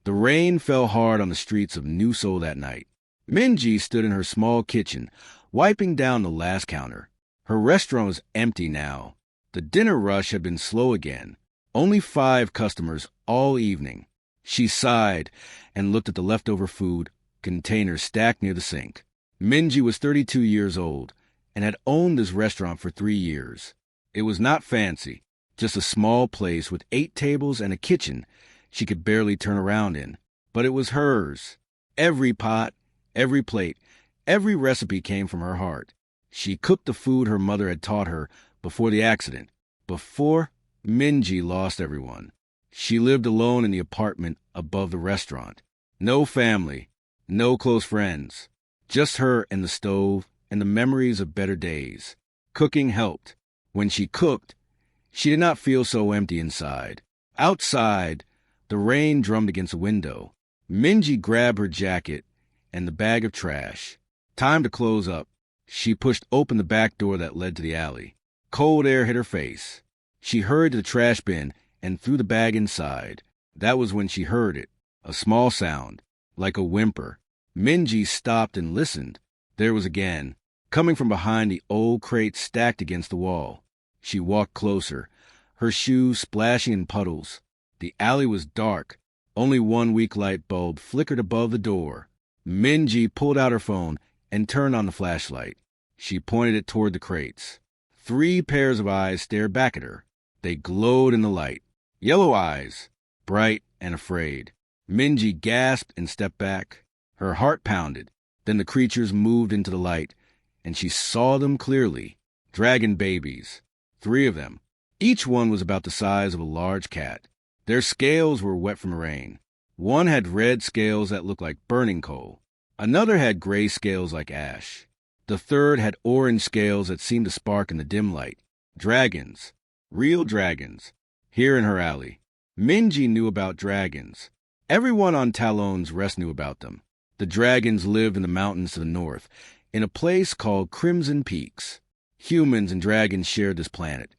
The rain fell hard on the streets of New Seoul that night. Minji stood in her small kitchen, wiping down the last counter. Her restaurant was empty now. The dinner rush had been slow again. Only 5 customers all evening. She sighed and looked at the leftover food containers stacked near the sink. Minji was 32 years old and had owned this restaurant for 3 years. It was not fancy, just a small place with 8 tables and a kitchen she could barely turn around in. But it was hers. Every pot, every plate, every recipe came from her heart. She cooked the food her mother had taught her before the accident, before Minji lost everyone. She lived alone in the apartment above the restaurant. No family, no close friends, just her and the stove and the memories of better days. Cooking helped. When she cooked, she did not feel so empty inside. Outside, the rain drummed against the window. Minji grabbed her jacket and the bag of trash. Time to close up. She pushed open the back door that led to the alley. Cold air hit her face. She hurried to the trash bin and threw the bag inside. That was when she heard it, a small sound, like a whimper. Minji stopped and listened. There was again, coming from behind the old crate stacked against the wall. She walked closer, her shoes splashing in puddles. The alley was dark. Only one weak light bulb flickered above the door. Minji pulled out her phone and turned on the flashlight. She pointed it toward the crates. 3 pairs of eyes stared back at her. They glowed in the light. Yellow eyes, bright and afraid. Minji gasped and stepped back. Her heart pounded. Then the creatures moved into the light, and she saw them clearly. Dragon babies. 3 of them. Each one was about the size of a large cat. Their scales were wet from rain. One had red scales that looked like burning coal. Another had gray scales like ash. The third had orange scales that seemed to spark in the dim light. Dragons. Real dragons. Here in her alley. Minji knew about dragons. Everyone on Talon's Rest knew about them. The dragons lived in the mountains to the north, in a place called Crimson Peaks. Humans and dragons shared this planet,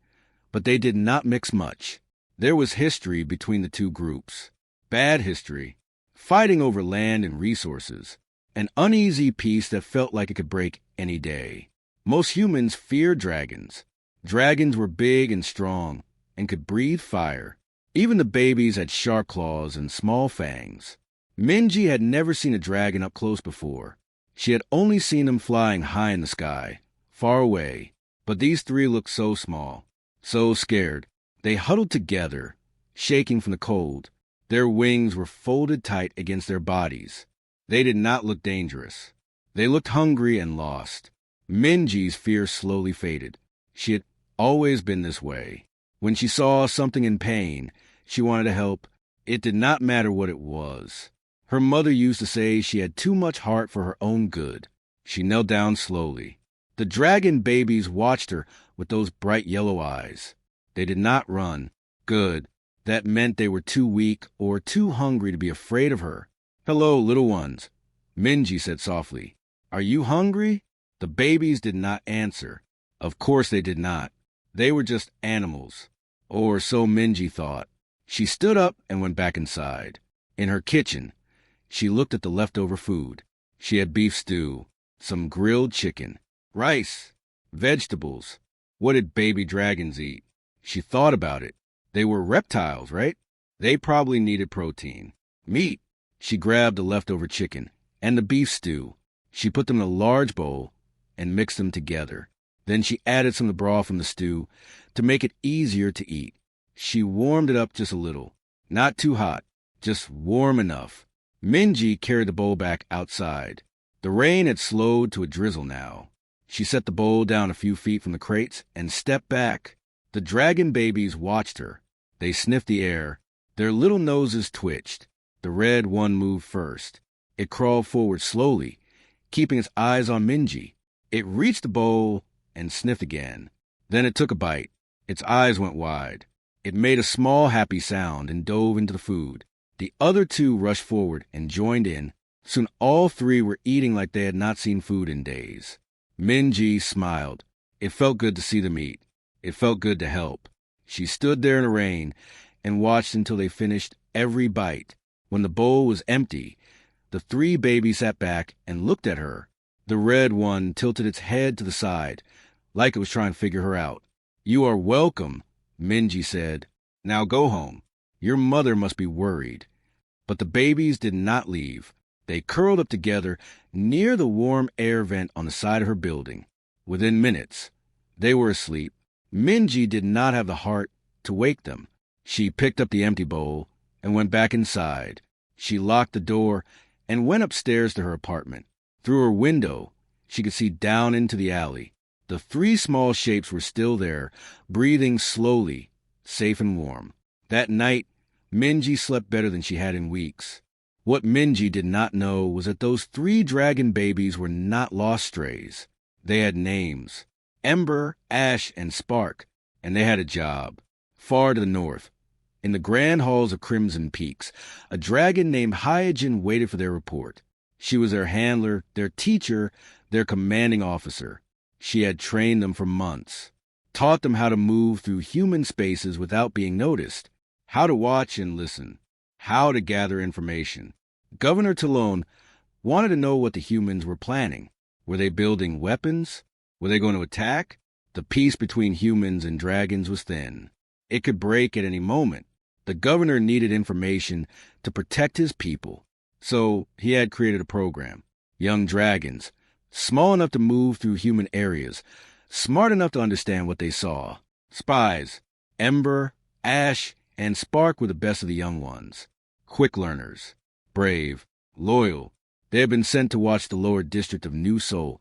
but they did not mix much. There was history between the 2 groups. Bad history. Fighting over land and resources. An uneasy peace that felt like it could break any day. Most humans feared dragons. Dragons were big and strong and could breathe fire. Even the babies had sharp claws and small fangs. Minji had never seen a dragon up close before. She had only seen them flying high in the sky, far away. But these 3 looked so small, so scared. They huddled together, shaking from the cold. Their wings were folded tight against their bodies. They did not look dangerous. They looked hungry and lost. Minji's fear slowly faded. She had always been this way. When she saw something in pain, she wanted to help. It did not matter what it was. Her mother used to say she had too much heart for her own good. She knelt down slowly. The dragon babies watched her with those bright yellow eyes. They did not run. Good. That meant they were too weak or too hungry to be afraid of her. "Hello, little ones," Minji said softly. "Are you hungry?" The babies did not answer. Of course they did not. They were just animals. Or so Minji thought. She stood up and went back inside. In her kitchen, she looked at the leftover food. She had beef stew, some grilled chicken, rice, vegetables. What did baby dragons eat? She thought about it. They were reptiles, right? They probably needed protein. Meat. She grabbed the leftover chicken and the beef stew. She put them in a large bowl and mixed them together. Then she added some of the broth from the stew to make it easier to eat. She warmed it up just a little. Not too hot, just warm enough. Minji carried the bowl back outside. The rain had slowed to a drizzle now. She set the bowl down a few feet from the crates and stepped back. The dragon babies watched her. They sniffed the air. Their little noses twitched. The red one moved first. It crawled forward slowly, keeping its eyes on Minji. It reached the bowl and sniffed again. Then it took a bite. Its eyes went wide. It made a small happy sound and dove into the food. The other 2 rushed forward and joined in. Soon all 3 were eating like they had not seen food in days. Minji smiled. It felt good to see them eat. It felt good to help. She stood there in the rain and watched until they finished every bite. When the bowl was empty, the three babies sat back and looked at her. The red one tilted its head to the side, like it was trying to figure her out. "You are welcome," Minji said. "Now go home. Your mother must be worried." But the babies did not leave. They curled up together near the warm air vent on the side of her building. Within minutes, they were asleep. Minji did not have the heart to wake them. She picked up the empty bowl and went back inside. She locked the door and went upstairs to her apartment. Through her window, she could see down into the alley. The three small shapes were still there, breathing slowly, safe and warm. That night, Minji slept better than she had in weeks. What Minji did not know was that those three dragon babies were not lost strays. They had names: Ember, Ash, and Spark, and they had a job. Far to the north, in the grand halls of Crimson Peaks, a dragon named Hyojin waited for their report. She was their handler, their teacher, their commanding officer. She had trained them for months, taught them how to move through human spaces without being noticed, how to watch and listen, how to gather information. Governor Talon wanted to know what the humans were planning. Were they building weapons? Were they going to attack? The peace between humans and dragons was thin. It could break at any moment. The governor needed information to protect his people, so he had created a program. Young dragons, small enough to move through human areas, smart enough to understand what they saw. Spies, Ember, Ash, and Spark were the best of the young ones. Quick learners, brave, loyal. They had been sent to watch the lower district of New Seoul,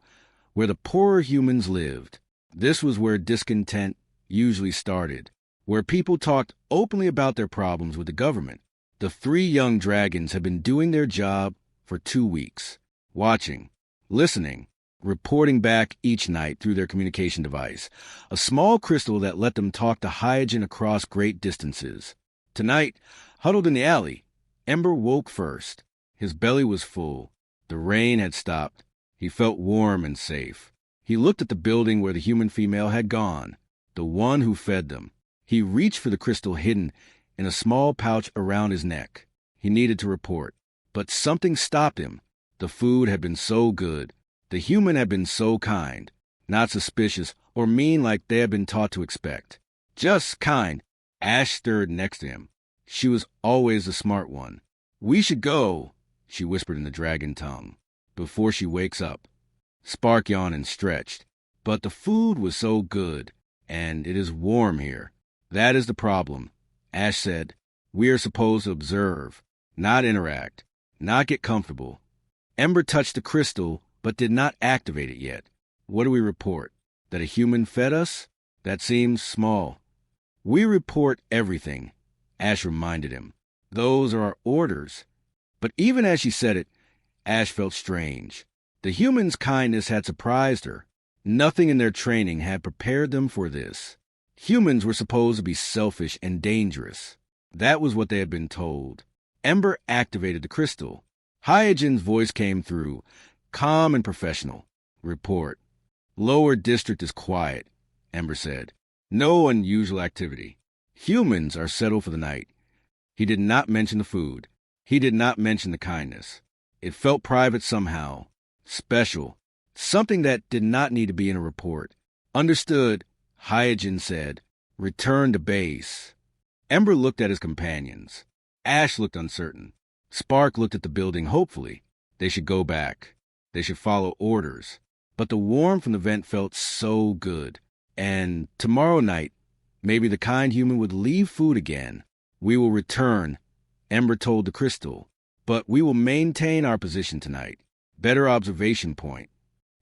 where the poorer humans lived. This was where discontent usually started, where people talked openly about their problems with the government. The three young dragons had been doing their job for 2 weeks, watching, listening, reporting back each night through their communication device, a small crystal that let them talk to Hyojin across great distances. Tonight, huddled in the alley, Ember woke first. His belly was full. The rain had stopped. He felt warm and safe. He looked at the building where the human female had gone, the one who fed them. He reached for the crystal hidden in a small pouch around his neck. He needed to report, but something stopped him. The food had been so good. The human had been so kind, not suspicious or mean like they had been taught to expect. Just kind. Ash stirred next to him. She was always the smart one. "We should go," she whispered in the dragon tongue, "before she wakes up." Spark yawned and stretched. But the food was so good, and it is warm here. "That is the problem," Ash said. "We are supposed to observe, not interact, not get comfortable." Ember touched the crystal, but did not activate it yet. "What do we report? That a human fed us? That seems small." "We report everything," Ash reminded him. "Those are our orders." But even as she said it, Ash felt strange. The humans' kindness had surprised her. Nothing in their training had prepared them for this. Humans were supposed to be selfish and dangerous. That was what they had been told. Ember activated the crystal. Hyojin's voice came through, calm and professional. "Report. Lower district is quiet," Ember said. "No unusual activity. Humans are settled for the night." He did not mention the food. He did not mention the kindness. It felt private somehow, special, something that did not need to be in a report. "Understood," Hyojin said. "Return to base." Ember looked at his companions. Ash looked uncertain. Spark looked at the building hopefully. They should go back. They should follow orders. But the warmth from the vent felt so good. And tomorrow night, maybe the kind human would leave food again. "We will return," Ember told the crystal. "But we will maintain our position tonight. Better observation point."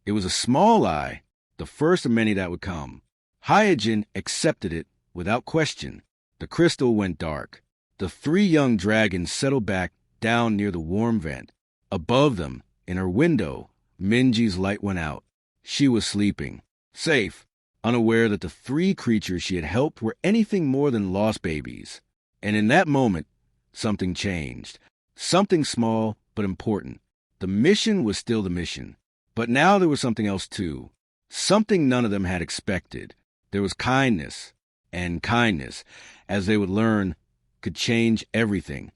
It was a small lie, the first of many that would come. Hyojin accepted it without question. The crystal went dark. The three young dragons settled back down near the warm vent. Above them, in her window, Minji's light went out. She was sleeping, safe, unaware that the three creatures she had helped were anything more than lost babies. And in that moment, something changed. Something small but important. The mission was still the mission. But now there was something else too. Something none of them had expected. There was kindness. And kindness, as they would learn, could change everything.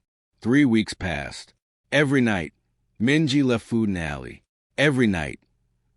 3 weeks passed. Every night, Minji left food in the alley. Every night,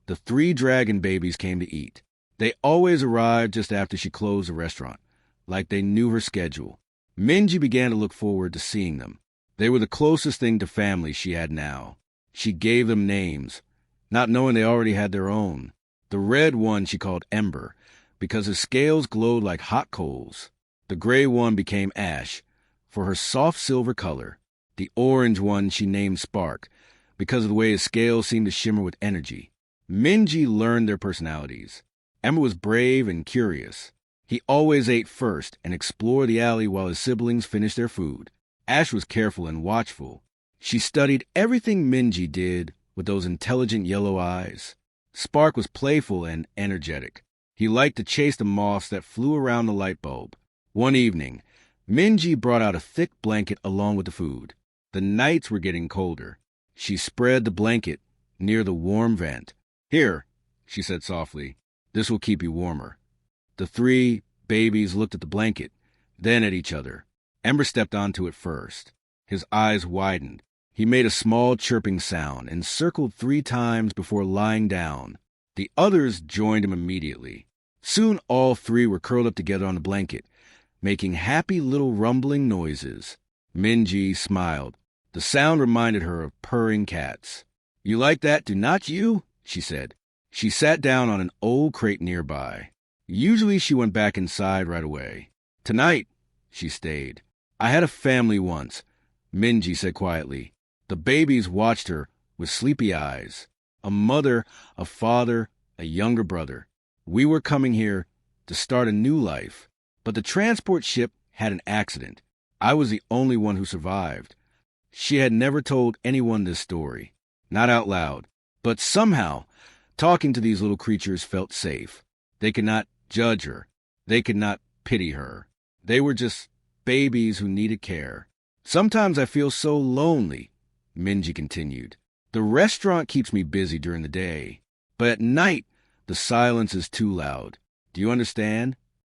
the 3 dragon babies came to eat. They always arrived just after she closed the restaurant, like they knew her schedule. Minji began to look forward to seeing them. They were the closest thing to family she had now. She gave them names, not knowing they already had their own. The red one she called Ember, because his scales glowed like hot coals. The gray one became Ash, for her soft silver color. The orange one she named Spark, because of the way his scales seemed to shimmer with energy. Minji learned their personalities. Ember was brave and curious. He always ate first and explored the alley while his siblings finished their food. Ash was careful and watchful. She studied everything Minji did with those intelligent yellow eyes. Spark was playful and energetic. He liked to chase the moths that flew around the light bulb. One evening, Minji brought out a thick blanket along with the food. The nights were getting colder. She spread the blanket near the warm vent. "Here," she said softly. "This will keep you warmer." The 3 babies looked at the blanket, then at each other. Ember stepped onto it first. His eyes widened. He made a small chirping sound and circled 3 times before lying down. The others joined him immediately. Soon all 3 were curled up together on the blanket, making happy little rumbling noises. Minji smiled. The sound reminded her of purring cats. "You like that, do not you?" she said. She sat down on an old crate nearby. Usually she went back inside right away. "Tonight," she stayed. "I had a family once," Minji said quietly. The babies watched her with sleepy eyes. A mother, a father, a younger brother. We were coming here to start a new life. But the transport ship had an accident. I was the only one who survived. She had never told anyone this story. Not out loud. But somehow, talking to these little creatures felt safe. They could not judge her. They could not pity her. They were just babies who needed care. "Sometimes I feel so lonely," Minji continued. "The restaurant keeps me busy during the day. But at night, the silence is too loud. Do you understand?"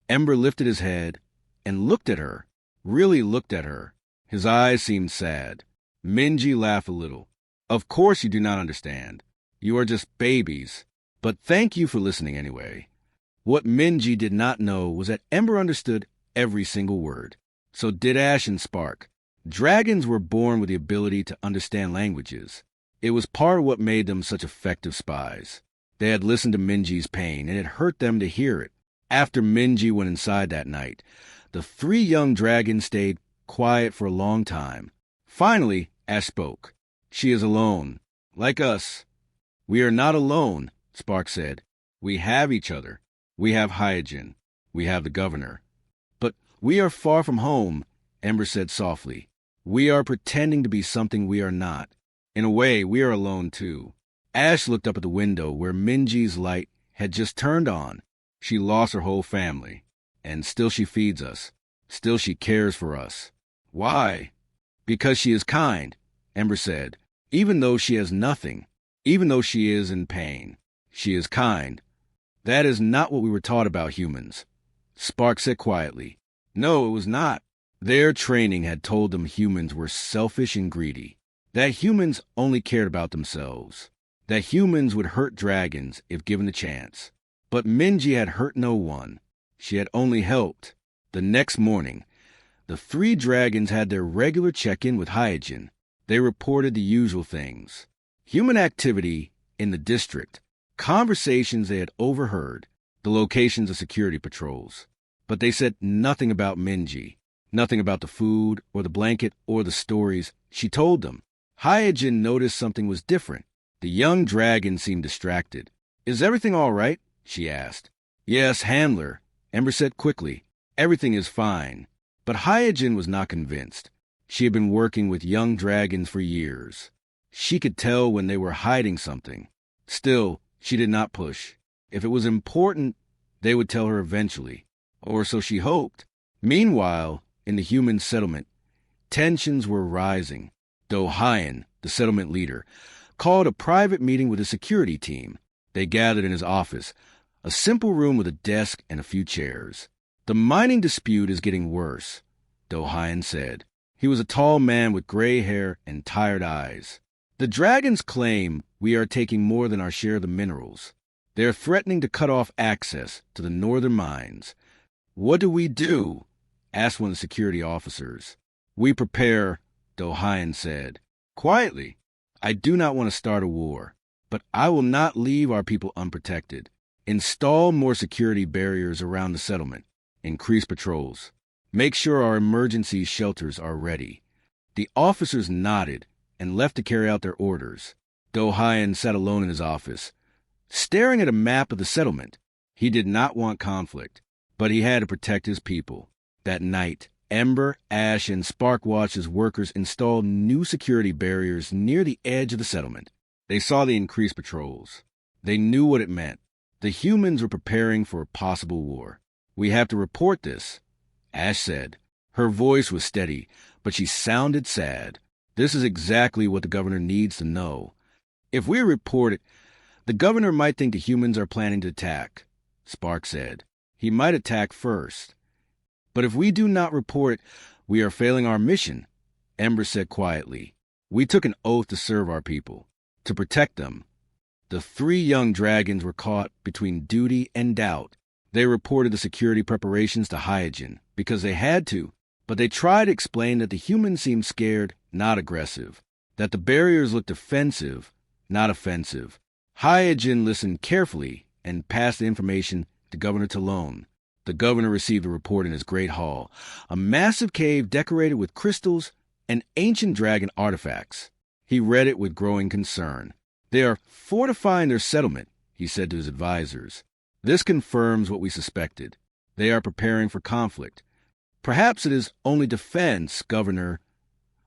Ember lifted his head and looked at her, really looked at her. His eyes seemed sad. Minji laughed a little. "Of course you do not understand. You are just babies. But thank you for listening anyway." What Minji did not know was that Ember understood every single word. So did Ash and Spark. Dragons were born with the ability to understand languages. It was part of what made them such effective spies. They had listened to Minji's pain, and it hurt them to hear it. After Minji went inside that night, the 3 young dragons stayed quiet for a long time. Finally, Ash spoke. "She is alone, like us." "We are not alone," Spark said. "We have each other. We have Hyojin. We have the governor." "But we are far from home," Ember said softly. "We are pretending to be something we are not. In a way, we are alone too." Ash looked up at the window where Minji's light had just turned on. "She lost her whole family, and still she feeds us. Still she cares for us." "Why?" "Because she is kind," Ember said. "Even though she has nothing, even though she is in pain, she is kind. That is not what we were taught about humans." Spark said quietly. "No, it was not. Their training had told them humans were selfish and greedy, that humans only cared about themselves, that humans would hurt dragons if given the chance. But Minji had hurt no one. She had only helped." The next morning, the 3 dragons had their regular check-in with Hyojin. They reported the usual things. Human activity in the district, conversations they had overheard, the locations of security patrols. But they said nothing about Minji, nothing about the food or the blanket or the stories she told them. Hyojin noticed something was different. The young dragon seemed distracted. "Is everything all right?" she asked. "Yes, Handler," Ember said quickly. "Everything is fine." But Hyojin was not convinced. She had been working with young dragons for years. She could tell when they were hiding something. Still, she did not push. If it was important, they would tell her eventually. Or so she hoped. Meanwhile, in the human settlement, tensions were rising. Dohayan, the settlement leader, called a private meeting with the security team. They gathered in his office, a simple room with a desk and a few chairs. "The mining dispute is getting worse," Dohayan said. He was a tall man with gray hair and tired eyes. "The dragons claim we are taking more than our share of the minerals. They are threatening to cut off access to the northern mines." "What do we do?" asked one of the security officers. "We prepare," Dohayan said. Quietly, "I do not want to start a war, but I will not leave our people unprotected. Install more security barriers around the settlement. Increase patrols. Make sure our emergency shelters are ready." The officers nodded and left to carry out their orders. Dohayan sat alone in his office, staring at a map of the settlement. He did not want conflict, but he had to protect his people. That night, Ember, Ash, and Spark watched as workers installed new security barriers near the edge of the settlement. They saw the increased patrols. They knew what it meant. The humans were preparing for a possible war. "We have to report this," Ash said. Her voice was steady, but she sounded sad. "This is exactly what the governor needs to know. If we report it, the governor might think the humans are planning to attack," Spark said. "He might attack first. But if we do not report it, we are failing our mission," Ember said quietly. "We took an oath to serve our people, to protect them." The 3 young dragons were caught between duty and doubt. They reported the security preparations to Hyojin because they had to, but they tried to explain that the humans seemed scared, not aggressive, that the barriers looked defensive, not offensive. Hyojin listened carefully and passed the information to Governor Talon. The governor received the report in his great hall, a massive cave decorated with crystals and ancient dragon artifacts. He read it with growing concern. "They are fortifying their settlement," he said to his advisors. "This confirms what we suspected. They are preparing for conflict." "Perhaps it is only defense, Governor,"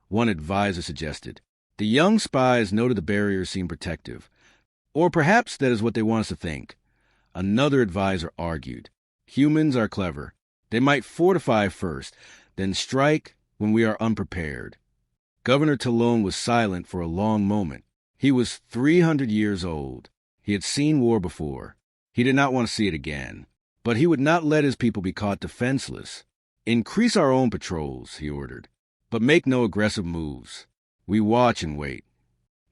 one advisor suggested. The young spies noted the barriers seemed protective. "Or perhaps that is what they want us to think," another advisor argued. "Humans are clever. They might fortify first, then strike when we are unprepared." Governor Talon was silent for a long moment. He was 300 years old. He had seen war before. He did not want to see it again. But he would not let his people be caught defenseless. "Increase our own patrols," he ordered, "but make no aggressive moves. We watch and wait."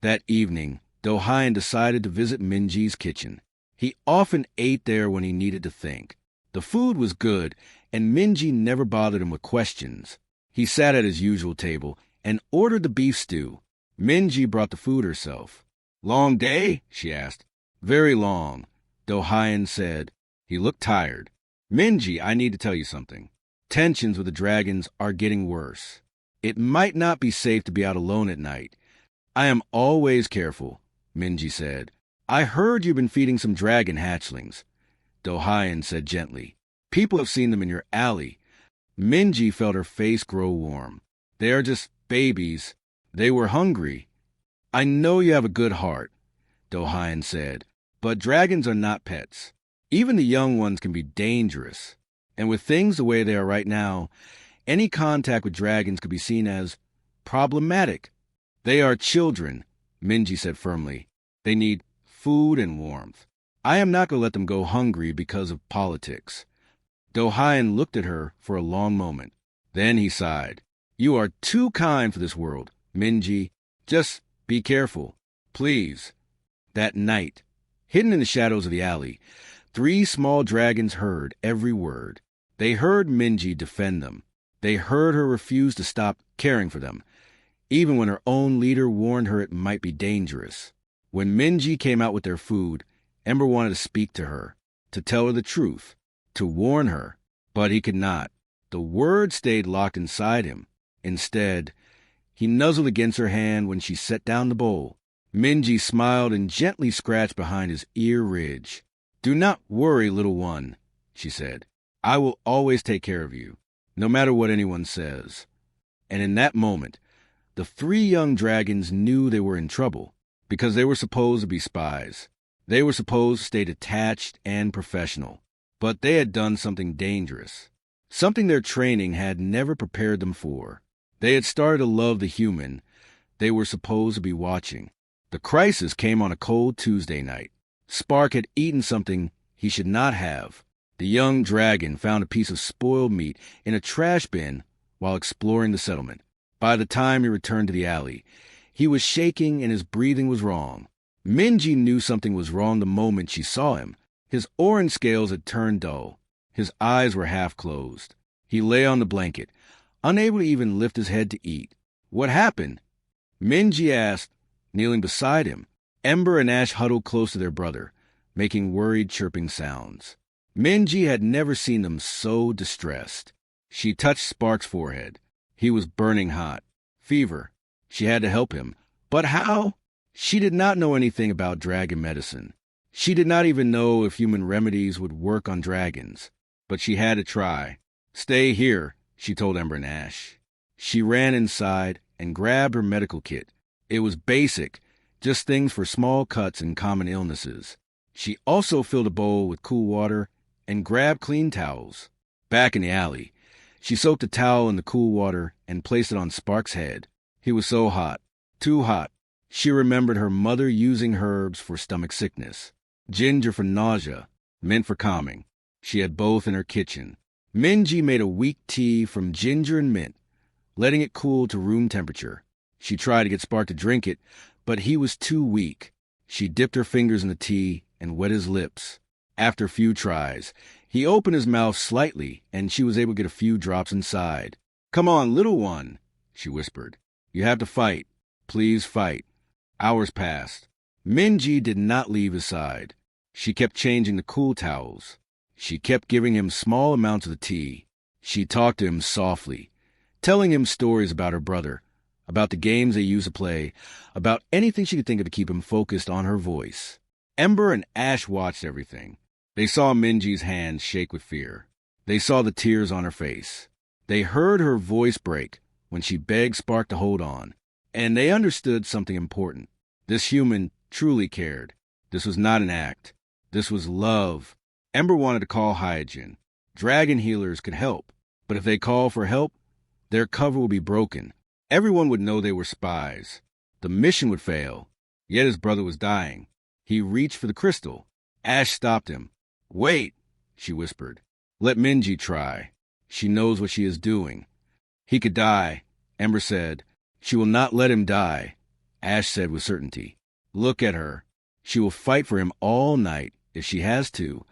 That evening, Dohayan decided to visit Minji's kitchen. He often ate there when he needed to think. The food was good, and Minji never bothered him with questions. He sat at his usual table and ordered the beef stew. Minji brought the food herself. "Long day?" she asked. "Very long," Dohayan said. He looked tired. "Minji, I need to tell you something. Tensions with the dragons are getting worse. It might not be safe to be out alone at night." "I am always careful," Minji said. "I heard you've been feeding some dragon hatchlings," Dohayan said gently. "People have seen them in your alley." Minji felt her face grow warm. "They are just babies. They were hungry." "I know you have a good heart," Dohayan said, "but dragons are not pets. Even the young ones can be dangerous. And with things the way they are right now, any contact with dragons could be seen as problematic." "They are children," Minji said firmly. "They need food and warmth. I am not going to let them go hungry because of politics." Dohayan looked at her for a long moment. Then he sighed. "You are too kind for this world, Minji. Just be careful, please." That night, hidden in the shadows of the alley, 3 small dragons heard every word. They heard Minji defend them. They heard her refuse to stop caring for them, even when her own leader warned her it might be dangerous. When Minji came out with their food, Ember wanted to speak to her, to tell her the truth, to warn her, but he could not. The words stayed locked inside him. Instead, he nuzzled against her hand when she set down the bowl. Minji smiled and gently scratched behind his ear ridge. "Do not worry, little one," she said. "I will always take care of you, no matter what anyone says." And in that moment, the 3 young dragons knew they were in trouble, because they were supposed to be spies. They were supposed to stay detached and professional. But they had done something dangerous, something their training had never prepared them for. They had started to love the human they were supposed to be watching. The crisis came on a cold Tuesday night. Spark had eaten something he should not have. The young dragon found a piece of spoiled meat in a trash bin while exploring the settlement. By the time he returned to the alley, he was shaking and his breathing was wrong. Minji knew something was wrong the moment she saw him. His orange scales had turned dull. His eyes were half closed. He lay on the blanket, unable to even lift his head to eat. What happened? Minji asked, kneeling beside him. Ember and Ash huddled close to their brother, making worried chirping sounds. Minji had never seen them so distressed. She touched Spark's forehead. He was burning hot. Fever. She had to help him. But how? She did not know anything about dragon medicine. She did not even know if human remedies would work on dragons. But she had to try. Stay here, she told Ember and Ash. She ran inside and grabbed her medical kit. It was basic, just things for small cuts and common illnesses. She also filled a bowl with cool water and grabbed clean towels. Back in the alley, she soaked a towel in the cool water and placed it on Spark's head. He was so hot, too hot. She remembered her mother using herbs for stomach sickness, ginger for nausea, mint for calming. She had both in her kitchen. Minji made a weak tea from ginger and mint, letting it cool to room temperature. She tried to get Spark to drink it, but he was too weak. She dipped her fingers in the tea and wet his lips. After a few tries, he opened his mouth slightly, and she was able to get a few drops inside. "Come on, little one," she whispered. "You have to fight. Please fight." Hours passed. Minji did not leave his side. She kept changing the cool towels. She kept giving him small amounts of the tea. She talked to him softly, telling him stories about her brother, about the games they used to play, about anything she could think of to keep him focused on her voice. Ember and Ash watched everything. They saw Minji's hands shake with fear. They saw the tears on her face. They heard her voice break when she begged Spark to hold on. And they understood something important. This human truly cared. This was not an act. This was love. Ember wanted to call Hyojin. Dragon healers could help. But if they called for help, their cover would be broken. Everyone would know they were spies. The mission would fail. Yet his brother was dying. He reached for the crystal. Ash stopped him. "Wait," she whispered. "Let Minji try. She knows what she is doing." "He could die," Ember said. "She will not let him die," Ash said with certainty. "Look at her. She will fight for him all night, if she has to."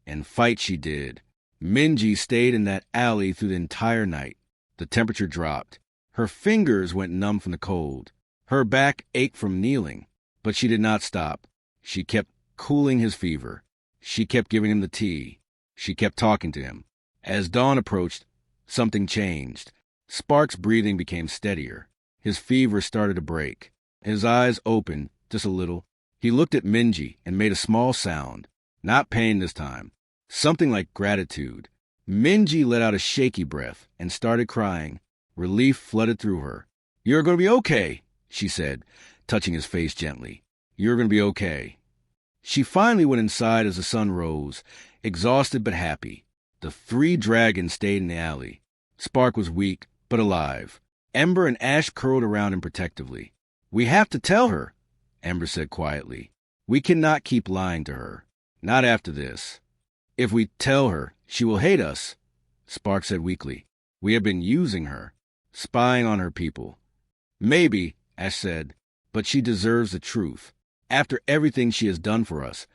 And fight she did. Minji stayed in that alley through the entire night. The temperature dropped. Her fingers went numb from the cold. Her back ached from kneeling. But she did not stop. She kept cooling his fever. She kept giving him the tea. She kept talking to him. As dawn approached, something changed. Spark's breathing became steadier. His fever started to break. His eyes opened, just a little. He looked at Minji and made a small sound. Not pain this time. Something like gratitude. Minji let out a shaky breath and started crying. Relief flooded through her. "You're going to be okay," she said, touching his face gently. "You're going to be okay." She finally went inside as the sun rose, exhausted but happy. The 3 dragons stayed in the alley. Spark was weak, but alive. Ember and Ash curled around him protectively. "We have to tell her," Ember said quietly. "We cannot keep lying to her. Not after this. If we tell her, she will hate us," Spark said weakly. "We have been using her, spying on her people." "Maybe," Ash said, "but she deserves the truth. After everything she has done for us,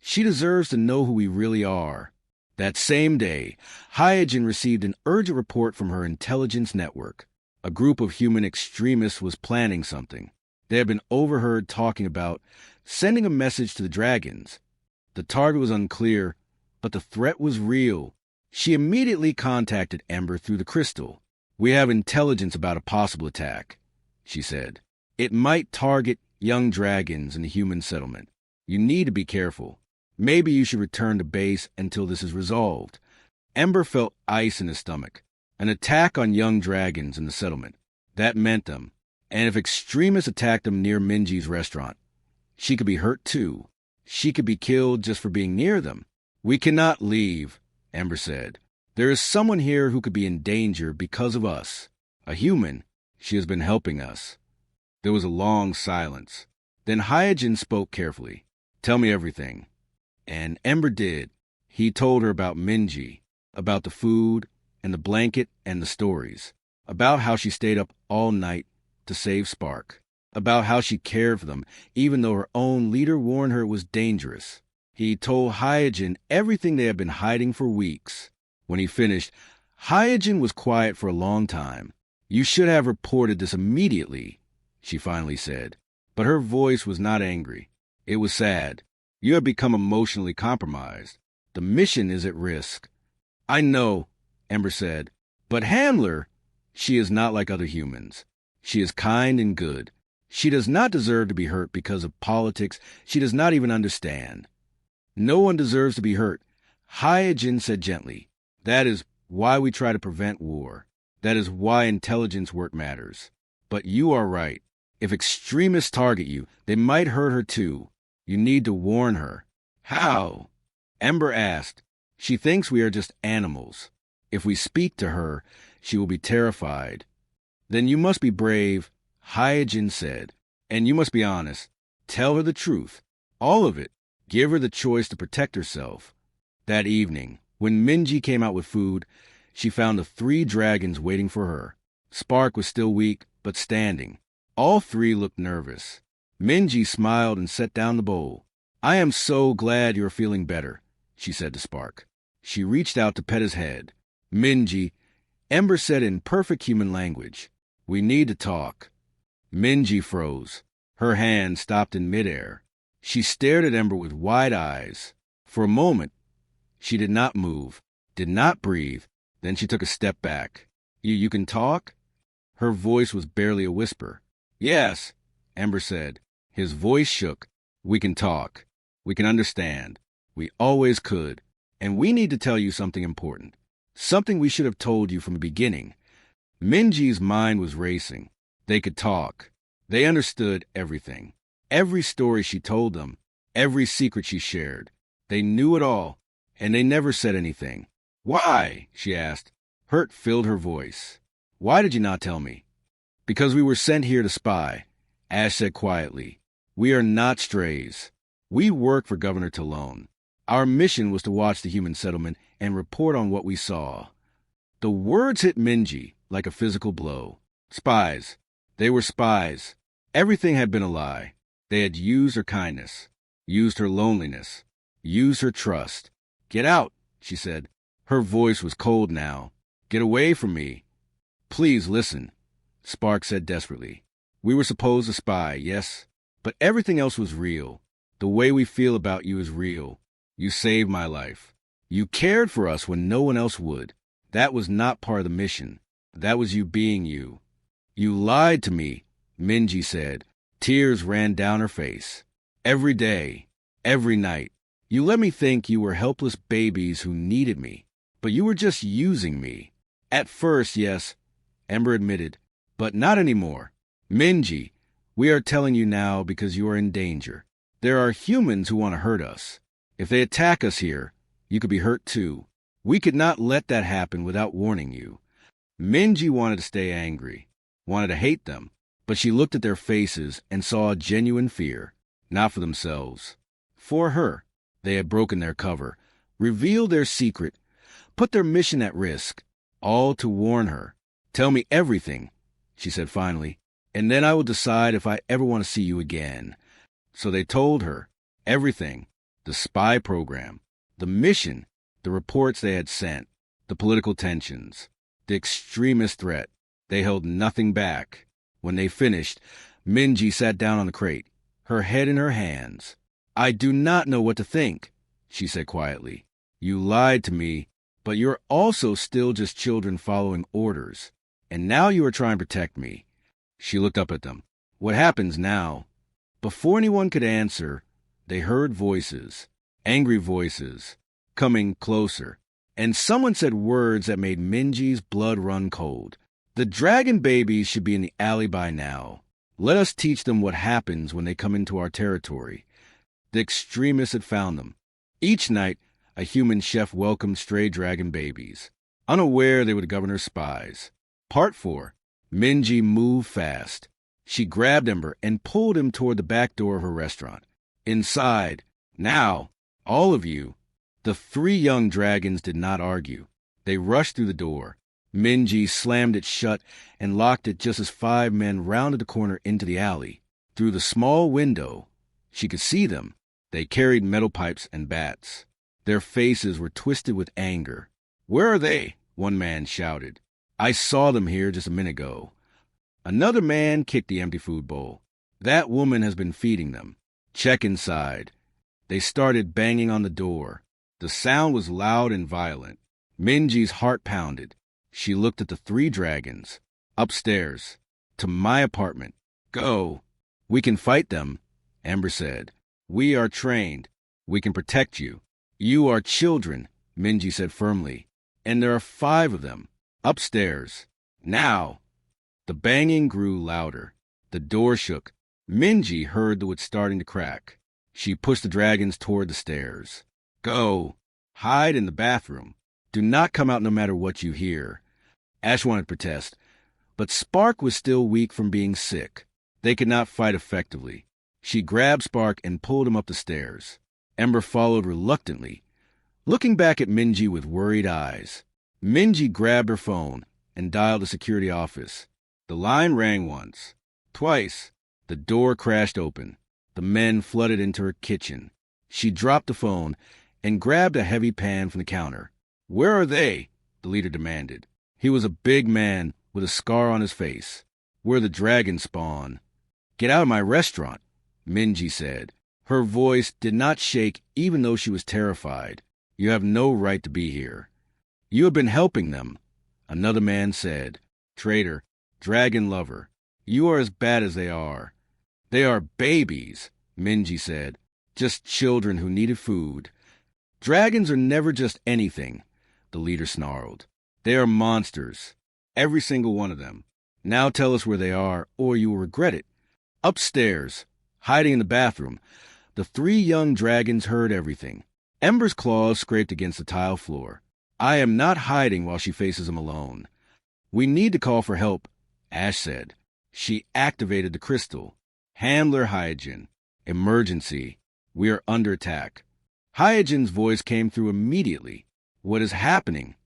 she deserves to know who we really are." That same day, Hyojin received an urgent report from her intelligence network. A group of human extremists was planning something. They had been overheard talking about sending a message to the dragons. The target was unclear, but the threat was real. She immediately contacted Ember through the crystal. "We have intelligence about a possible attack," she said. "It might target young dragons in the human settlement. You need to be careful. Maybe you should return to base until this is resolved." Ember felt ice in his stomach. An attack on young dragons in the settlement. That meant them. And if extremists attacked them near Minji's restaurant, she could be hurt too. She could be killed just for being near them. "We cannot leave," Ember said. "There is someone here who could be in danger because of us. A human. She has been helping us." There was a long silence. Then Hyojin spoke carefully. "Tell me everything." And Ember did. He told her about Minji, about the food and the blanket and the stories. about how she stayed up all night to save Spark, about how she cared for them even though her own leader warned her it was dangerous. He told Hyojin everything they had been hiding for weeks. When he finished, Hyojin was quiet for a long time. "You should have reported this immediately," she finally said. But her voice was not angry. It was sad. "You have become emotionally compromised. The mission is at risk." "I know," Ember said. "But Handler, she is not like other humans. She is kind and good. She does not deserve to be hurt because of politics she does not even understand." "No one deserves to be hurt," Hyojin said gently. "That is why we try to prevent war. That is why intelligence work matters. But you are right. If extremists target you, they might hurt her too. You need to warn her." "How?" Ember asked. "She thinks we are just animals. If we speak to her, she will be terrified." "Then you must be brave," Hyojin said. "And you must be honest. Tell her the truth. All of it. Give her the choice to protect herself." That evening, when Minji came out with food, she found the 3 dragons waiting for her. Spark was still weak, but standing. All 3 looked nervous. Minji smiled and set down the bowl. "I am so glad you are feeling better," she said to Spark. She reached out to pet his head. "Minji," Ember said in perfect human language, "we need to talk." Minji froze. Her hand stopped in midair. She stared at Ember with wide eyes. For a moment, she did not move, did not breathe. Then she took a step back. You can talk?" Her voice was barely a whisper. "Yes," Ember said. His voice shook. "We can talk. We can understand. We always could. And we need to tell you something important. Something we should have told you from the beginning." Minji's mind was racing. They could talk. They understood everything. Every story she told them. Every secret she shared. They knew it all. And they never said anything. "Why?" she asked. Hurt filled her voice. "Why did you not tell me?" "Because we were sent here to spy," Ash said quietly. "We are not strays. We work for Governor Talone. Our mission was to watch the human settlement and report on what we saw." The words hit Minji like a physical blow. Spies. They were spies. Everything had been a lie. They had used her kindness, used her loneliness, used her trust. "Get out," she said. Her voice was cold now. "Get away from me." "Please listen," Spark said desperately. "We were supposed to spy, yes, but everything else was real. The way we feel about you is real. You saved my life. You cared for us when no one else would. That was not part of the mission. That was you being you." "You lied to me," Minji said. Tears ran down her face. "Every day, every night. You let me think you were helpless babies who needed me. But you were just using me." "At first, yes," Ember admitted, "but not anymore. Minji, we are telling you now because you are in danger. There are humans who want to hurt us. If they attack us here, you could be hurt too. We could not let that happen without warning you." Minji wanted to stay angry, wanted to hate them, but she looked at their faces and saw a genuine fear, not for themselves. For her. They had broken their cover, revealed their secret, put their mission at risk, all to warn her. "Tell me everything," she said finally, "and then I will decide if I ever want to see you again." So they told her everything: the spy program, the mission, the reports they had sent, the political tensions, the extremist threat. They held nothing back. When they finished, Minji sat down on the crate, her head in her hands. "I do not know what to think," she said quietly. "You lied to me, but you're also still just children following orders. And now you are trying to protect me." She looked up at them. "What happens now?" Before anyone could answer, they heard voices, angry voices, coming closer. And someone said words that made Minji's blood run cold. "The dragon babies should be in the alley by now. Let us teach them what happens when they come into our territory." The extremists had found them. Each night, a human chef welcomed stray dragon babies. Unaware they were the governor's spies. Part 4. Minji moved fast. She grabbed Ember and pulled him toward the back door of her restaurant. "Inside. Now. All of you." The 3 young dragons did not argue. They rushed through the door. Minji slammed it shut and locked it just as 5 men rounded the corner into the alley. Through the small window, she could see them. They carried metal pipes and bats. Their faces were twisted with anger. "Where are they?" one man shouted. "I saw them here just a minute ago." Another man kicked the empty food bowl. "That woman has been feeding them. Check inside." They started banging on the door. The sound was loud and violent. Minji's heart pounded. She looked at the 3 dragons. "Upstairs. To my apartment. Go." "We can fight them," Ember said. "We are trained. We can protect you." "You are children," Minji said firmly. "And there are 5 of them. Upstairs. Now." The banging grew louder. The door shook. Minji heard the wood starting to crack. She pushed the dragons toward the stairs. "Go. Hide in the bathroom. Do not come out no matter what you hear." Ash wanted to protest, but Spark was still weak from being sick. They could not fight effectively. She grabbed Spark and pulled him up the stairs. Ember followed reluctantly, looking back at Minji with worried eyes. Minji grabbed her phone and dialed the security office. The line rang once, twice. The door crashed open. The men flooded into her kitchen. She dropped the phone and grabbed a heavy pan from the counter. "Where are they?" the leader demanded. He was a big man with a scar on his face. "Where the dragons spawn." "Get out of my restaurant," Minji said. Her voice did not shake even though she was terrified. "You have no right to be here." "You have been helping them," another man said. "Traitor, dragon lover, you are as bad as they are." "They are babies," Minji said. "Just children who needed food." "Dragons are never just anything," the leader snarled. "They are monsters, every single one of them. Now tell us where they are, or you will regret it." Upstairs, hiding in the bathroom, the 3 young dragons heard everything. Ember's claws scraped against the tile floor. "I am not hiding while she faces him alone." "We need to call for help," Ash said. She activated the crystal. "Handler Hyojin. Emergency. We are under attack." Hyojin's voice came through immediately. "What is happening?"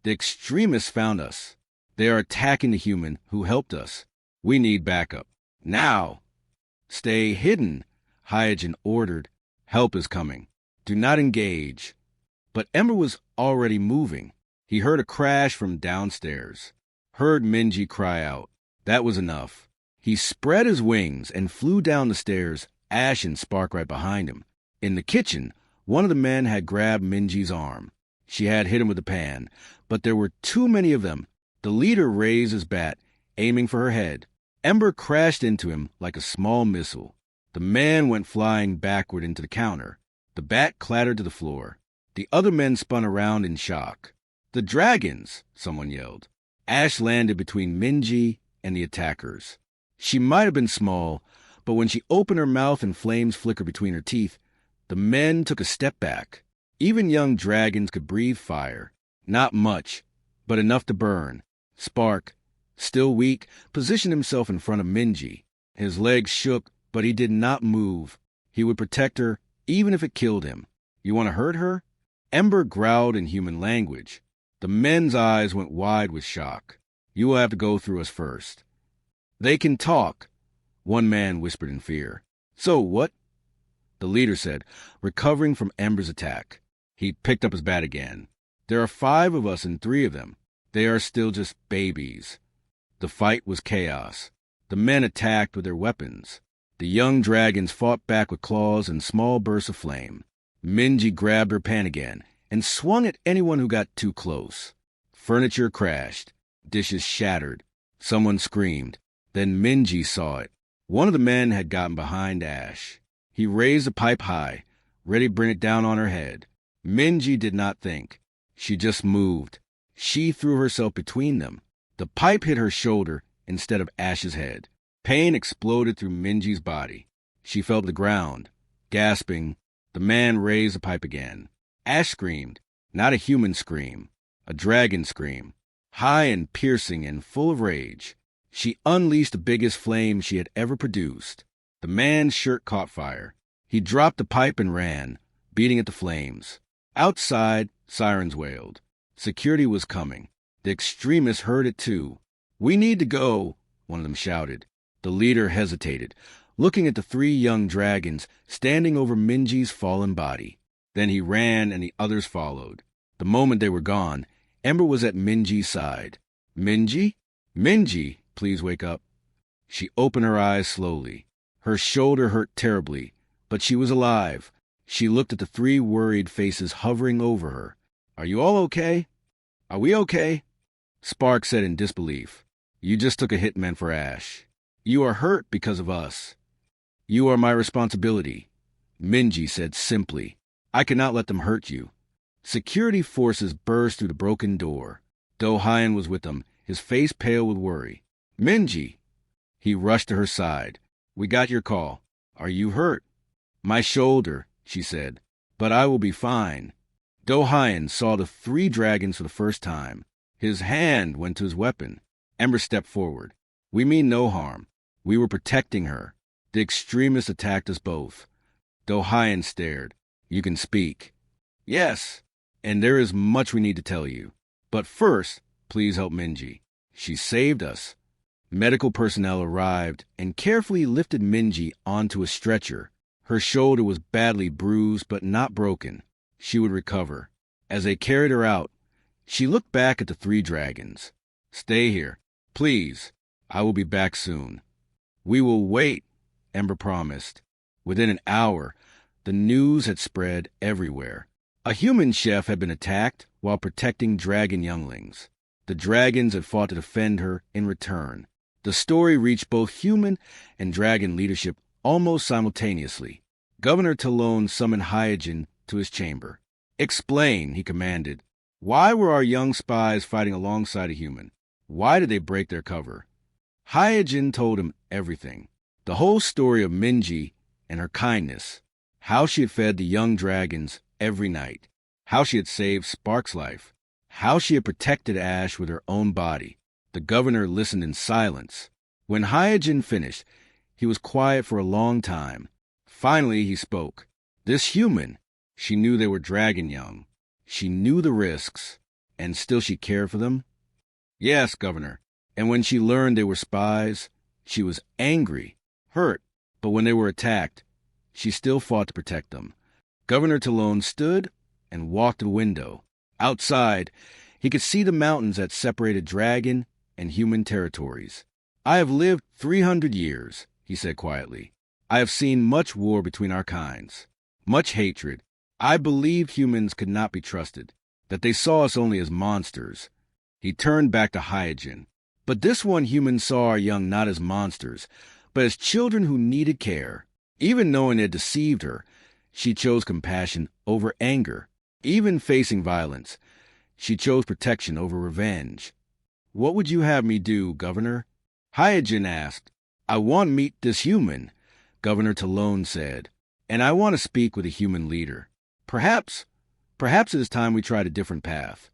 "The extremists found us. They are attacking the human who helped us. We need backup. Now!" "Stay hidden," Hyojin ordered. "Help is coming. Do not engage." But Ember was already moving. He heard a crash from downstairs. Heard Minji cry out. That was enough. He spread his wings and flew down the stairs, Ash and Spark right behind him. In the kitchen, one of the men had grabbed Minji's arm. She had hit him with the pan, but there were too many of them. The leader raised his bat, aiming for her head. Ember crashed into him like a small missile. The man went flying backward into the counter. The bat clattered to the floor. The other men spun around in shock. "The dragons!" someone yelled. Ash landed between Minji and the attackers. She might have been small, but when she opened her mouth and flames flickered between her teeth, the men took a step back. Even young dragons could breathe fire. Not much, but enough to burn. Spark, still weak, positioned himself in front of Minji. His legs shook, but he did not move. He would protect her, even if it killed him. "You want to hurt her?" Ember growled in human language. The men's eyes went wide with shock. "You will have to go through us first." "They can talk," one man whispered in fear. "So what?" the leader said, recovering from Ember's attack. He picked up his bat again. "There are 5 of us and 3 of them. They are still just babies." The fight was chaos. The men attacked with their weapons. The young dragons fought back with claws and small bursts of flame. Minji grabbed her pan again and swung at anyone who got too close. Furniture crashed. Dishes shattered. Someone screamed. Then Minji saw it. One of the men had gotten behind Ash. He raised a pipe high, ready to bring it down on her head. Minji did not think. She just moved. She threw herself between them. The pipe hit her shoulder instead of Ash's head. Pain exploded through Minji's body. She fell to the ground. Gasping, the man raised the pipe again. Ash screamed, not a human scream, a dragon scream, high and piercing and full of rage. She unleashed the biggest flame she had ever produced. The man's shirt caught fire. He dropped the pipe and ran, beating at the flames. Outside, sirens wailed. Security was coming. The extremists heard it too. "We need to go," one of them shouted. The leader hesitated, looking at the 3 young dragons standing over Minji's fallen body. Then he ran and the others followed. The moment they were gone, Ember was at Minji's side. "Minji? Minji, please wake up." She opened her eyes slowly. Her shoulder hurt terribly, but she was alive. She looked at the 3 worried faces hovering over her. "Are you all okay? Are we okay?" Spark said in disbelief. "You just took a hit meant for Ash. You are hurt because of us. You are my responsibility." Minji said simply, "I cannot let them hurt you." Security forces burst through the broken door. Do-Hyen was with them, his face pale with worry. "Minji!" He rushed to her side. "We got your call. Are you hurt?" "My shoulder," she said, "but I will be fine." Do-Hyen saw the 3 dragons for the first time. His hand went to his weapon. Ember stepped forward. "We mean no harm. We were protecting her. The extremists attacked us both." Do-Hyen stared. "You can speak." "Yes, and there is much we need to tell you. But first, please help Minji. She saved us." Medical personnel arrived and carefully lifted Minji onto a stretcher. Her shoulder was badly bruised but not broken. She would recover. As they carried her out, she looked back at the 3 dragons. "Stay here, please. I will be back soon." "We will wait," Ember promised. Within an hour, the news had spread everywhere. A human chef had been attacked while protecting dragon younglings. The dragons had fought to defend her in return. The story reached both human and dragon leadership almost simultaneously. Governor Talon summoned Hyojin to his chamber. "Explain," he commanded. "Why were our young spies fighting alongside a human? Why did they break their cover?" Hyojin told him everything. The whole story of Minji and her kindness. How she had fed the young dragons every night. How she had saved Spark's life. How she had protected Ash with her own body. The governor listened in silence. When Hyojin finished, he was quiet for a long time. Finally, he spoke. This human, she knew they were dragon young. She knew the risks, and still she cared for them? "Yes, Governor. And when she learned they were spies, she was angry, hurt, but when they were attacked, she still fought to protect them." Governor Talon stood and walked to the window. Outside, he could see the mountains that separated dragon and human territories. "I have lived 300 years, he said quietly. "I have seen much war between our kinds, much hatred. I believed humans could not be trusted, that they saw us only as monsters." He turned back to Hyojin. "But this one human saw our young not as monsters, but as children who needed care. Even knowing they had deceived her, she chose compassion over anger. Even facing violence, she chose protection over revenge." "What would you have me do, Governor?" Hyojin asked. "I want to meet this human," Governor Talon said, "and I want to speak with a human leader. Perhaps it is time we tried a different path."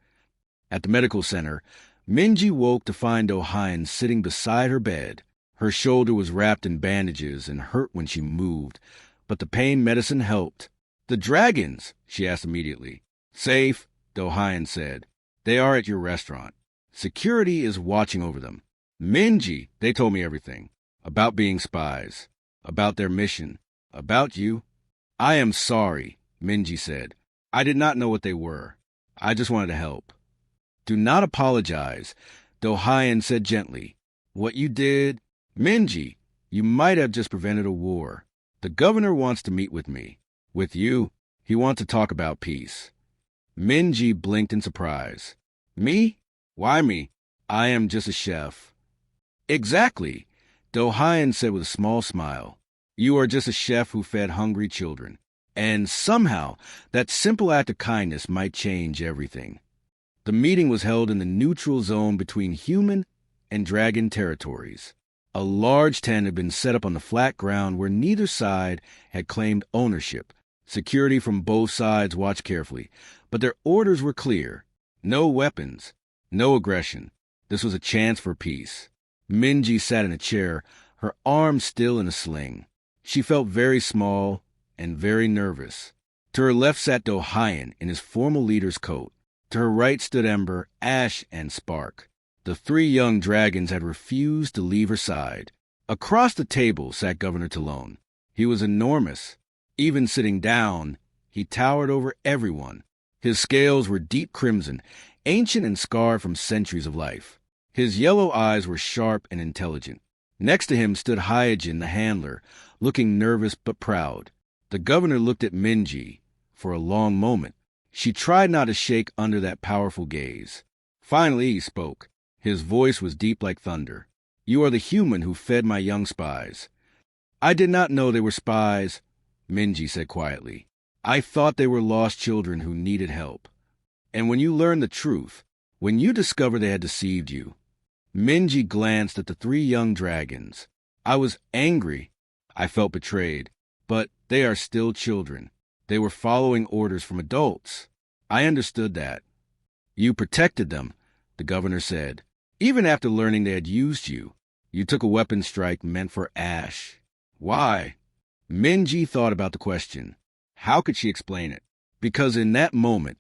At the medical center, Minji woke to find Do-Hyen sitting beside her bed. Her shoulder was wrapped in bandages and hurt when she moved, but the pain medicine helped. "The dragons?" she asked immediately. "Safe," Do-Hyen said. "They are at your restaurant. Security is watching over them. Minji, they told me everything. About being spies. About their mission. About you." "I am sorry," Minji said. "I did not know what they were. I just wanted to help." "Do not apologize," Do-Hyen said gently. "What you did, Minji, you might have just prevented a war. The governor wants to meet with me. With you, he wants to talk about peace." Minji blinked in surprise. "Me? Why me? I am just a chef." "Exactly," Do-Hyen said with a small smile. "You are just a chef who fed hungry children. And somehow, that simple act of kindness might change everything." The meeting was held in the neutral zone between human and dragon territories. A large tent had been set up on the flat ground where neither side had claimed ownership. Security from both sides watched carefully, but their orders were clear. No weapons, no aggression. This was a chance for peace. Minji sat in a chair, her arm still in a sling. She felt very small and very nervous. To her left sat Do-Hyen in his formal leader's coat. To her right stood Ember, Ash, and Spark. The three young dragons had refused to leave her side. Across the table sat Governor Talone. He was enormous. Even sitting down, he towered over everyone. His scales were deep crimson, ancient and scarred from centuries of life. His yellow eyes were sharp and intelligent. Next to him stood Hyojin, the handler, looking nervous but proud. The governor looked at Minji for a long moment. She tried not to shake under that powerful gaze. Finally he spoke. His voice was deep like thunder. "You are the human who fed my young spies." "I did not know they were spies," Minji said quietly. "I thought they were lost children who needed help. And when you learned the truth, when you discovered they had deceived you..." Minji glanced at the three young dragons. "I was angry. I felt betrayed. But they are still children. They were following orders from adults. I understood that." "You protected them," the governor said. "Even after learning they had used you, you took a weapon strike meant for Ash. Why?" Minji thought about the question. How could she explain it? Because in that moment,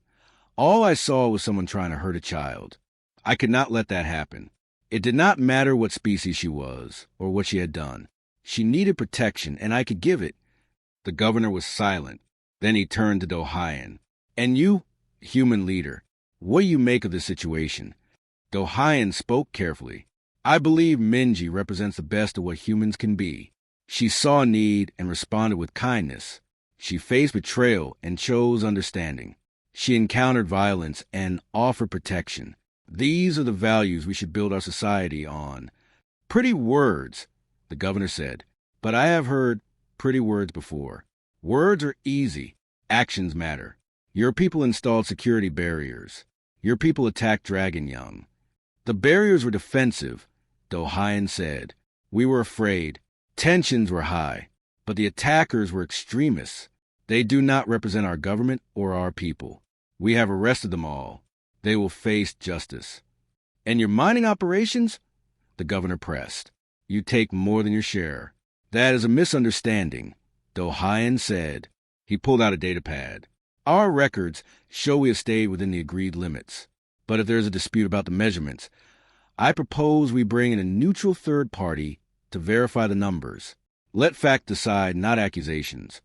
all I saw was someone trying to hurt a child. I could not let that happen. It did not matter what species she was or what she had done. She needed protection, and I could give it. The governor was silent. Then he turned to Dohayan. "And you, human leader, what do you make of this situation?" Dohayan spoke carefully. "I believe Minji represents the best of what humans can be. She saw need and responded with kindness. She faced betrayal and chose understanding. She encountered violence and offered protection. These are the values we should build our society on." "Pretty words," the governor said, "but I have heard pretty words before. Words are easy. Actions matter. Your people installed security barriers. Your people attacked dragon young. The barriers were defensive," Dohayan said. "We were afraid. Tensions were high. But the attackers were extremists. They do not represent our government or our people. We have arrested them all. They will face justice." "And your mining operations?" the governor pressed. "You take more than your share." "That is a misunderstanding," Dohayan said. He pulled out a data pad. "Our records show we have stayed within the agreed limits. But if there is a dispute about the measurements, I propose we bring in a neutral third party to verify the numbers. Let fact decide, not accusations."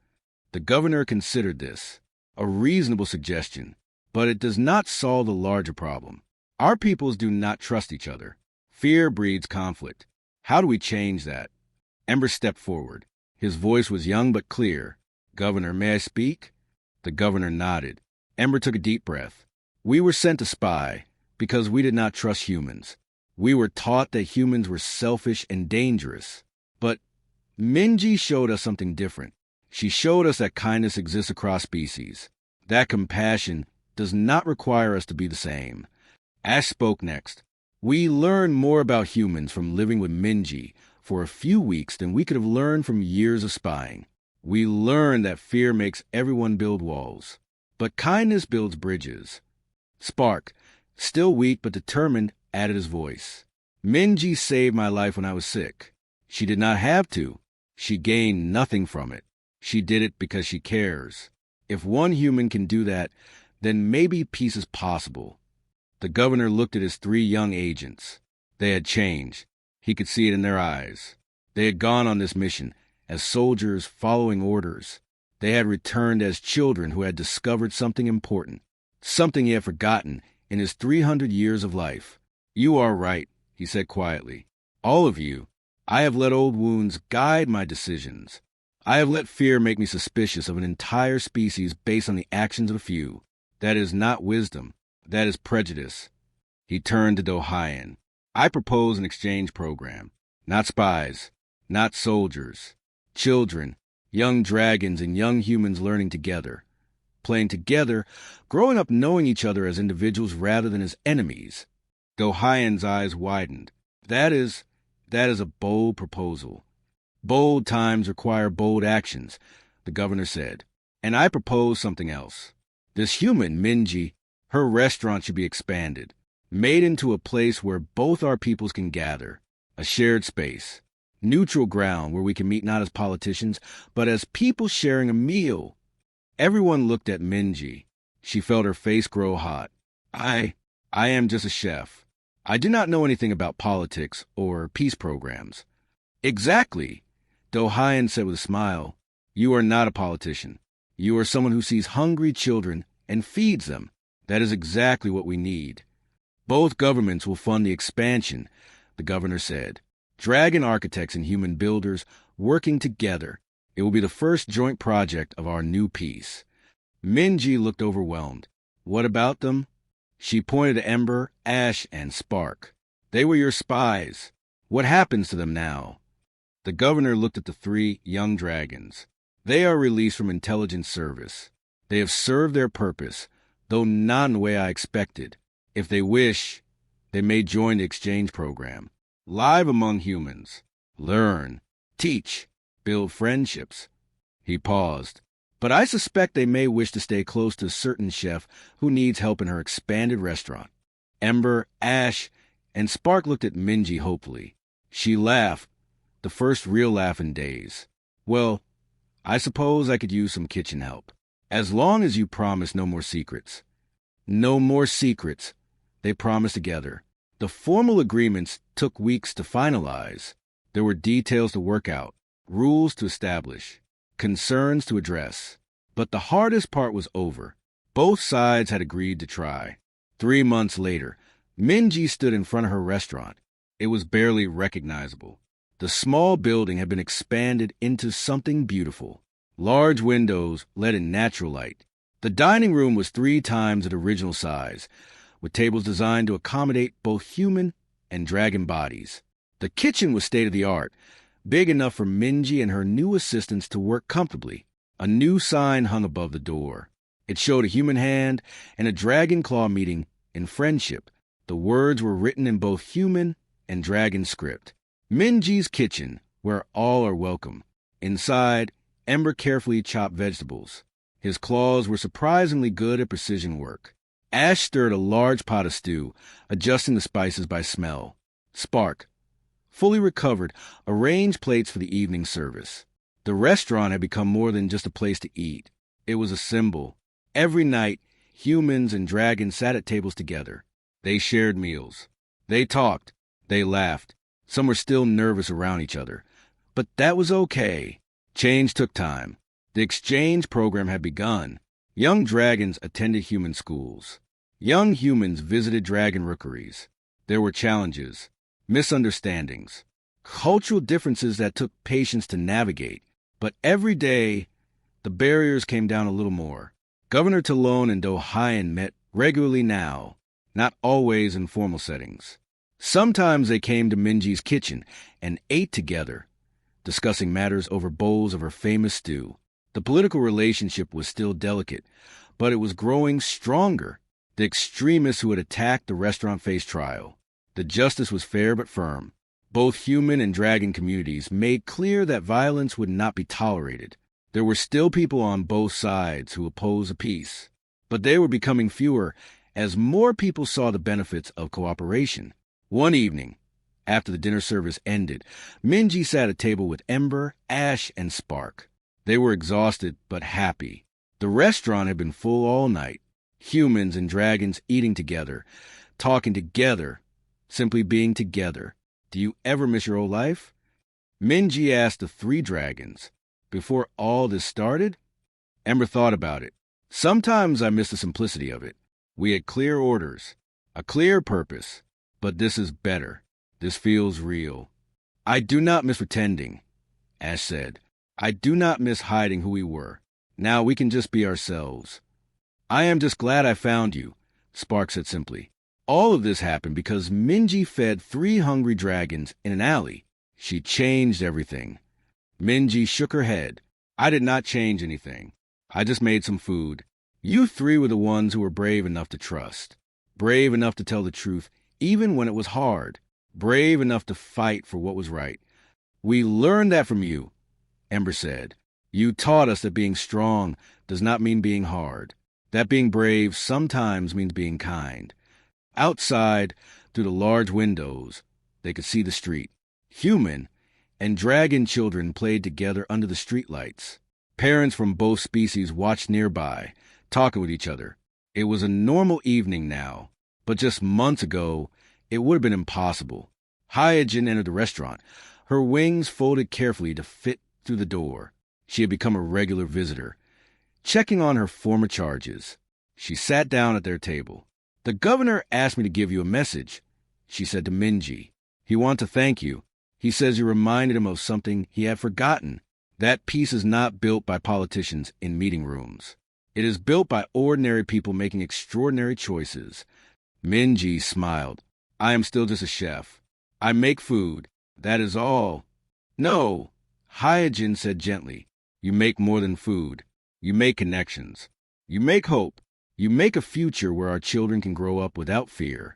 The governor considered this. A reasonable suggestion. But it does not solve the larger problem. Our peoples do not trust each other. Fear breeds conflict. How do we change that? Ember stepped forward. His voice was young but clear. "Governor, may I speak?" The governor nodded. Ember took a deep breath. "We were sent to spy because we did not trust humans. We were taught that humans were selfish and dangerous. But Minji showed us something different. She showed us that kindness exists across species. That compassion does not require us to be the same." Ash spoke next. "We learned more about humans from living with Minji for a few weeks than we could have learned from years of spying. We learned that fear makes everyone build walls, but kindness builds bridges." Spark, still weak but determined, added his voice. "Minji saved my life when I was sick. She did not have to. She gained nothing from it. She did it because she cares. If one human can do that, then maybe peace is possible." The governor looked at his three young agents. They had changed. He could see it in their eyes. They had gone on this mission as soldiers following orders. They had returned as children who had discovered something important, something he had forgotten in his 300 years of life. "You are right," he said quietly. "All of you. I have let old wounds guide my decisions. I have let fear make me suspicious of an entire species based on the actions of a few. That is not wisdom. That is prejudice." He turned to Dohayan. "I propose an exchange program. Not spies. Not soldiers. Children, young dragons and young humans learning together. Playing together, growing up knowing each other as individuals rather than as enemies." Dohayan's eyes widened. That is a bold proposal. "Bold times require bold actions," the governor said. "And I propose something else. This human, Minji, her restaurant should be expanded, made into a place where both our peoples can gather, a shared space, neutral ground where we can meet not as politicians, but as people sharing a meal." Everyone looked at Minji. She felt her face grow hot. I I am just a chef. I do not know anything about politics or peace programs. Exactly, Dohayan said with a smile. You are not a politician. You are someone who sees hungry children and feeds them. That is exactly what we need. Both governments will fund the expansion, the governor said. Dragon architects and human builders working together. It will be the first joint project of our new peace. Minji looked overwhelmed. What about them? She pointed to Ember, Ash, and Spark. They were your spies. What happens to them now? The governor looked at the three young dragons. They are released from intelligence service. They have served their purpose, though not in the way I expected. If they wish, they may join the exchange program. Live among humans. Learn. Teach. Build friendships. He paused. But I suspect they may wish to stay close to a certain chef who needs help in her expanded restaurant. Ember, Ash, and Spark looked at Minji hopefully. She laughed, the first real laugh in days. Well, I suppose I could use some kitchen help. As long as you promise no more secrets. No more secrets, they promised together. The formal agreements took weeks to finalize. There were details to work out, rules to establish, concerns to address. But the hardest part was over. Both sides had agreed to try. 3 months later, Minji stood in front of her restaurant. It was barely recognizable. The small building had been expanded into something beautiful. Large windows let in natural light. The dining room was 3 times its original size, with tables designed to accommodate both human and dragon bodies. The kitchen was state-of-the-art, big enough for Minji and her new assistants to work comfortably. A new sign hung above the door. It showed a human hand and a dragon claw meeting in friendship. The words were written in both human and dragon script. Minji's kitchen, where all are welcome. Inside, Ember carefully chopped vegetables. His claws were surprisingly good at precision work. Ash stirred a large pot of stew, adjusting the spices by smell. Spark, fully recovered, arranged plates for the evening service. The restaurant had become more than just a place to eat. It was a symbol. Every night, humans and dragons sat at tables together. They shared meals. They talked. They laughed. Some were still nervous around each other. But that was okay. Change took time. The exchange program had begun. Young dragons attended human schools. Young humans visited dragon rookeries. There were challenges, misunderstandings, cultural differences that took patience to navigate. But every day, the barriers came down a little more. Governor Talon and Dohayan met regularly now, not always in formal settings. Sometimes they came to Minji's kitchen and ate together, discussing matters over bowls of her famous stew. The political relationship was still delicate, but it was growing stronger. The extremists who had attacked the restaurant faced trial. The justice was fair but firm. Both human and dragon communities made clear that violence would not be tolerated. There were still people on both sides who opposed a peace, but they were becoming fewer as more people saw the benefits of cooperation. One evening, after the dinner service ended, Minji sat at a table with Ember, Ash, and Spark. They were exhausted but happy. The restaurant had been full all night. Humans and dragons eating together, talking together, simply being together. Do you ever miss your old life? Minji asked the 3 dragons. Before all this started? Ember thought about it. Sometimes I miss the simplicity of it. We had clear orders, a clear purpose, but this is better. This feels real. I do not miss pretending, Ash said. I do not miss hiding who we were. Now we can just be ourselves. I am just glad I found you, Spark said simply. All of this happened because Minji fed 3 hungry dragons in an alley. She changed everything. Minji shook her head. I did not change anything. I just made some food. You 3 were the ones who were brave enough to trust. Brave enough to tell the truth, even when it was hard. Brave enough to fight for what was right. We learned that from you, Ember said. You taught us that being strong does not mean being hard. That being brave sometimes means being kind. Outside, through the large windows, they could see the street. Human and dragon children played together under the streetlights. Parents from both species watched nearby, talking with each other. It was a normal evening now, but just months ago, it would have been impossible. Hyojin entered the restaurant, her wings folded carefully to fit through the door. She had become a regular visitor, checking on her former charges. She sat down at their table. "The governor asked me to give you a message," she said to Minji. "He wants to thank you. He says you reminded him of something he had forgotten. That peace is not built by politicians in meeting rooms. It is built by ordinary people making extraordinary choices." Minji smiled. "I am still just a chef. I make food. That is all." "No," Hyojin said gently. "You make more than food. You make connections. You make hope. You make a future where our children can grow up without fear."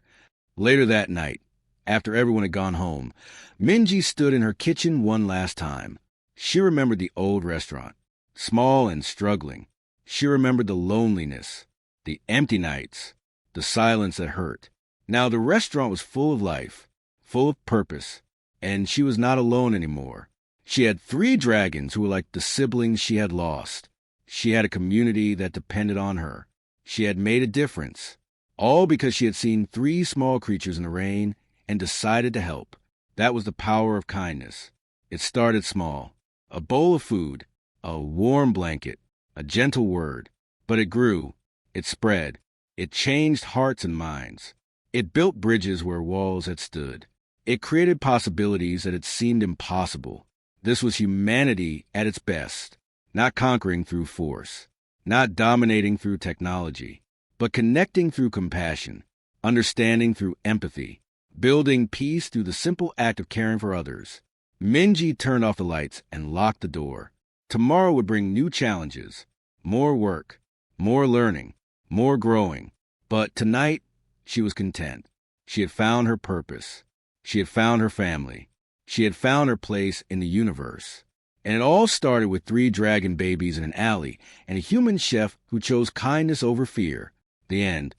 Later that night, after everyone had gone home, Minji stood in her kitchen one last time. She remembered the old restaurant, small and struggling. She remembered the loneliness, the empty nights, the silence that hurt. Now the restaurant was full of life, full of purpose, and she was not alone anymore. She had 3 dragons who were like the siblings she had lost. She had a community that depended on her. She had made a difference, all because she had seen 3 small creatures in the rain and decided to help. That was the power of kindness. It started small. A bowl of food, a warm blanket, a gentle word. But it grew. It spread. It changed hearts and minds. It built bridges where walls had stood. It created possibilities that had seemed impossible. This was humanity at its best, not conquering through force, not dominating through technology, but connecting through compassion, understanding through empathy, building peace through the simple act of caring for others. Minji turned off the lights and locked the door. Tomorrow would bring new challenges, more work, more learning, more growing. But tonight, she was content. She had found her purpose. She had found her family. She had found her place in the universe. And it all started with 3 dragon babies in an alley and a human chef who chose kindness over fear. The end.